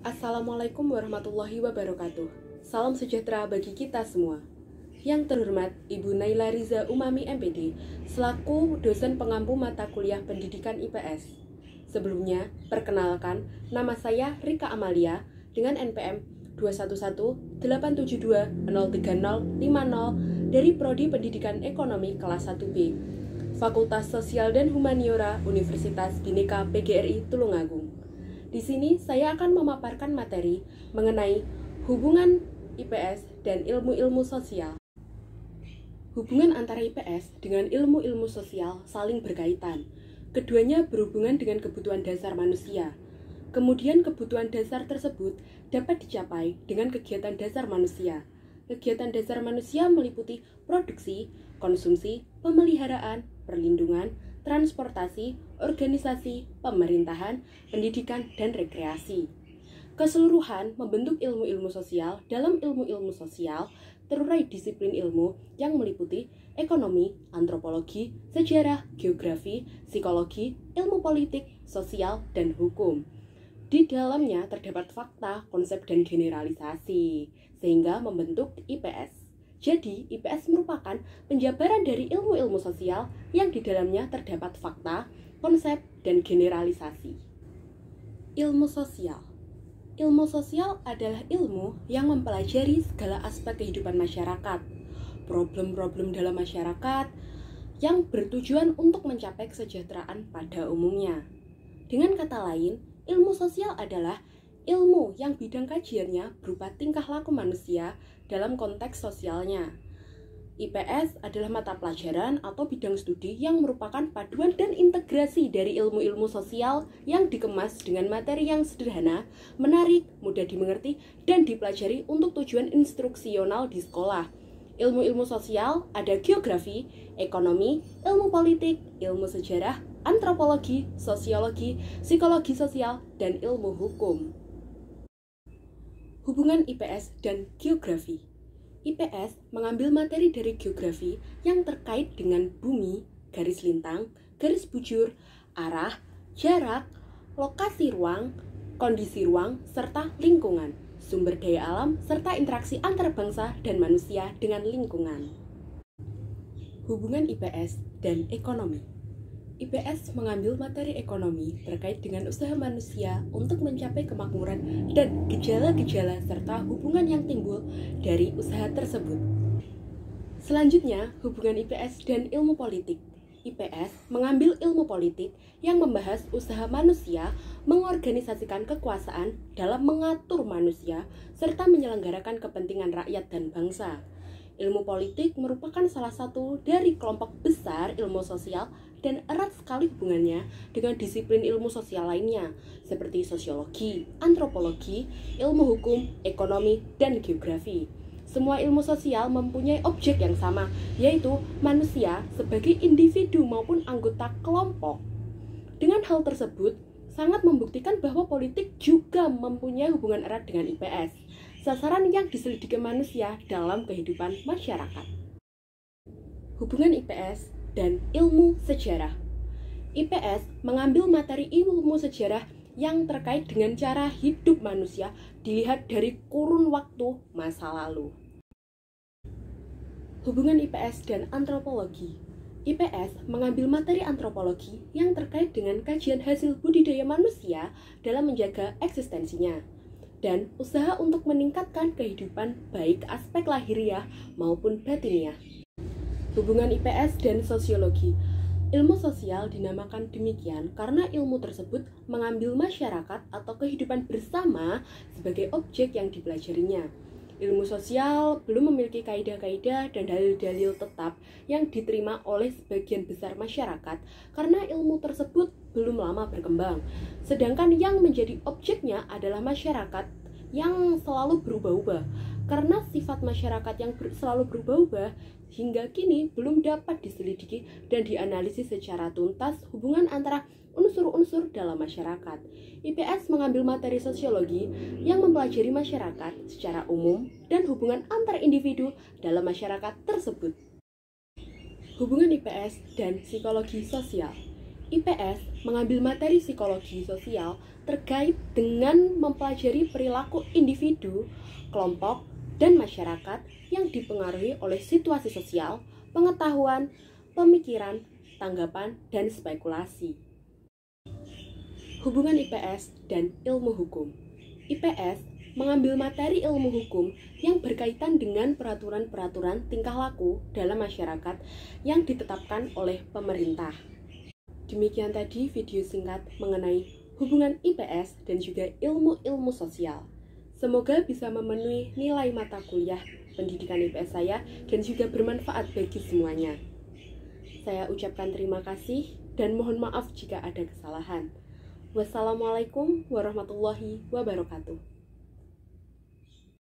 Assalamualaikum warahmatullahi wabarakatuh. Salam sejahtera bagi kita semua. Yang terhormat Ibu Naila Riza Umami MPD, selaku dosen pengampu mata kuliah pendidikan IPS. Sebelumnya, perkenalkan, nama saya Rika Amalia dengan NPM 21187203050 dari Prodi Pendidikan Ekonomi kelas 1B, Fakultas Sosial dan Humaniora Universitas Bhinneka PGRI Tulungagung. Di sini saya akan memaparkan materi mengenai hubungan IPS dan ilmu-ilmu sosial. Hubungan antara IPS dengan ilmu-ilmu sosial saling berkaitan. Keduanya berhubungan dengan kebutuhan dasar manusia. Kemudian kebutuhan dasar tersebut dapat dicapai dengan kegiatan dasar manusia. Kegiatan dasar manusia meliputi produksi, konsumsi, pemeliharaan, perlindungan, transportasi, organisasi, pemerintahan, pendidikan, dan rekreasi. Keseluruhan membentuk ilmu-ilmu sosial. Dalam ilmu-ilmu sosial terurai disiplin ilmu yang meliputi ekonomi, antropologi, sejarah, geografi, psikologi, ilmu politik, sosial, dan hukum. Di dalamnya terdapat fakta, konsep, dan generalisasi, sehingga membentuk IPS. Jadi, IPS merupakan penjabaran dari ilmu-ilmu sosial yang di dalamnya terdapat fakta, konsep, dan generalisasi. Ilmu sosial. Ilmu sosial adalah ilmu yang mempelajari segala aspek kehidupan masyarakat, problem-problem dalam masyarakat yang bertujuan untuk mencapai kesejahteraan pada umumnya. Dengan kata lain, ilmu sosial adalah ilmu yang bidang kajiannya berupa tingkah laku manusia dalam konteks sosialnya. IPS adalah mata pelajaran atau bidang studi yang merupakan paduan dan integrasi dari ilmu-ilmu sosial yang dikemas dengan materi yang sederhana, menarik, mudah dimengerti, dan dipelajari untuk tujuan instruksional di sekolah. Ilmu-ilmu sosial ada geografi, ekonomi, ilmu politik, ilmu sejarah, antropologi, sosiologi, psikologi sosial, dan ilmu hukum. Hubungan IPS dan geografi. IPS mengambil materi dari geografi yang terkait dengan bumi, garis lintang, garis bujur, arah, jarak, lokasi ruang, kondisi ruang, serta lingkungan, sumber daya alam, serta interaksi antar bangsa dan manusia dengan lingkungan. Hubungan IPS dan ekonomi. IPS mengambil materi ekonomi terkait dengan usaha manusia untuk mencapai kemakmuran dan gejala-gejala serta hubungan yang timbul dari usaha tersebut. Selanjutnya, hubungan IPS dan ilmu politik. IPS mengambil ilmu politik yang membahas usaha manusia mengorganisasikan kekuasaan dalam mengatur manusia serta menyelenggarakan kepentingan rakyat dan bangsa. Ilmu politik merupakan salah satu dari kelompok besar ilmu sosial dan erat sekali hubungannya dengan disiplin ilmu sosial lainnya seperti sosiologi, antropologi, ilmu hukum, ekonomi, dan geografi. Semua ilmu sosial mempunyai objek yang sama, yaitu manusia sebagai individu maupun anggota kelompok. Dengan hal tersebut, sangat membuktikan bahwa politik juga mempunyai hubungan erat dengan IPS, sasaran yang diselidiki manusia dalam kehidupan masyarakat. Hubungan IPS dan ilmu sejarah. IPS mengambil materi ilmu sejarah yang terkait dengan cara hidup manusia dilihat dari kurun waktu masa lalu. Hubungan IPS dan antropologi. IPS mengambil materi antropologi yang terkait dengan kajian hasil budidaya manusia dalam menjaga eksistensinya dan usaha untuk meningkatkan kehidupan baik aspek lahiriah maupun batiniah. Hubungan IPS dan sosiologi. Ilmu sosial dinamakan demikian karena ilmu tersebut mengambil masyarakat atau kehidupan bersama sebagai objek yang dipelajarinya. Ilmu sosial belum memiliki kaidah-kaidah dan dalil-dalil tetap yang diterima oleh sebagian besar masyarakat karena ilmu tersebut belum lama berkembang. Sedangkan yang menjadi objeknya adalah masyarakat yang selalu berubah-ubah. Karena sifat masyarakat yang selalu berubah-ubah hingga kini belum dapat diselidiki dan dianalisis secara tuntas hubungan antara unsur-unsur dalam masyarakat. IPS mengambil materi sosiologi yang mempelajari masyarakat secara umum dan hubungan antar individu dalam masyarakat tersebut. Hubungan IPS dan psikologi sosial. IPS mengambil materi psikologi sosial terkait dengan mempelajari perilaku individu, kelompok, dan masyarakat yang dipengaruhi oleh situasi sosial, pengetahuan, pemikiran, tanggapan, dan spekulasi. Hubungan IPS dan ilmu hukum. IPS mengambil materi ilmu hukum yang berkaitan dengan peraturan-peraturan tingkah laku dalam masyarakat yang ditetapkan oleh pemerintah. Demikian tadi video singkat mengenai hubungan IPS dan juga ilmu-ilmu sosial. Semoga bisa memenuhi nilai mata kuliah pendidikan IPS saya dan juga bermanfaat bagi semuanya. Saya ucapkan terima kasih dan mohon maaf jika ada kesalahan. Wassalamualaikum warahmatullahi wabarakatuh.